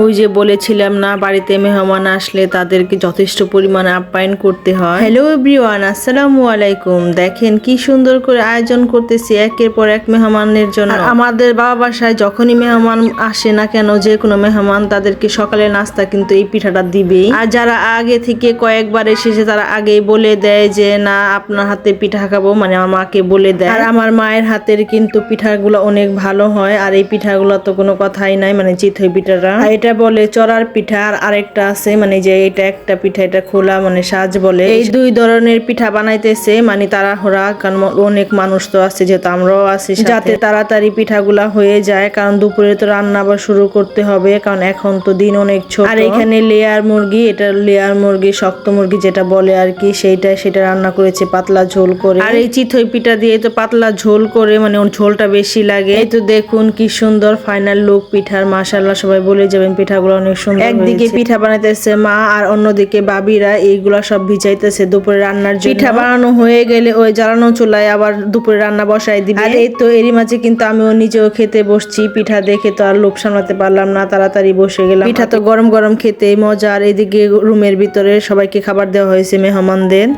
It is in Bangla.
ওই যে বলেছিলাম না, বাড়িতে মেহমান আসলে তাদেরকে যথেষ্ট পরিমাণে আপ্যায়ন করতে হয়। হ্যালো এভরিওয়ান, আসসালামু আলাইকুম। দেখেন কি সুন্দর করে আয়োজন করতেছি একের পর এক মেহমানের জন্য। আমাদের বাবা বাসায় যখনই মেহমান আসে না কেন, যে কোনো মেহমান, তাদেরকে সকালে নাস্তা কিন্তু এই পিঠাটা দিবেই। আর যারা আগে থেকে কয়েকবার এসেছে তারা আগেই বলে দেয় যে না, আপনার হাতে পিঠা খাবো, মানে আমার মাকে বলে দেয়। আর আমার মায়ের হাতের কিন্তু পিঠাগুলো অনেক ভালো হয়। আর এই পিঠাগুলো তো কোনো কথাই নাই, মানে চিতই পিঠাটা। এটা বলে চড়ার পিঠা। আর আরেকটা আছে, মানে যে এটা একটা পিঠা, এটা খোলা, মানে সাজ বলে। এই দুই ধরনের পিঠা বানাইতেছে, মানে তাড়াহুড়া, কারণ অনেক মানুষ তো আছে, যেহেতু আমরাও আছি, যাতে তাড়াতাড়ি পিঠাগুলা হয়ে যায়, কারণ দুপুরে তো রান্না আবার শুরু করতে হবে, কারণ এখন তো দিন অনেক ছোট। আর এখানে লেয়ার মুরগি, এটা লেয়ার মুরগি, শক্ত মুরগি যেটা বলে আর কি, সেটা রান্না করেছে পাতলা ঝোল করে। আর এই চিতই পিঠা দিয়ে তো পাতলা ঝোল করে, মানে ওর ঝোলটা বেশি লাগে। এই তো দেখুন কি সুন্দর ফাইনাল লুক পিঠার, মাশাআল্লাহ, সবাই বলে যাবেন পিঠাগুলো অনেক সুন্দর। একদিকে পিঠা বানাইতেছে মা, আর অন্যদিকে বাবিরা এইগুলা সব ভিজাইতেছে দুপুরে রান্নার জন্য। পিঠা বানানো হয়ে গেলে ওই জ্বালানো চুলায় আবার দুপুরে রান্না বসাই দিবে। আর এই তো এরই মাঝে কিন্তু আমিও নিজেও খেতে বসছি। পিঠা দেখে তো আর লোভ সামলাতে পারলাম না, তাড়াতাড়ি বসে গেলাম। পিঠা তো গরম গরম খেতে মজা। আর এদিকে রুমের ভিতরে সবাইকে খাবার দেওয়া হয়েছে মেহমানদের।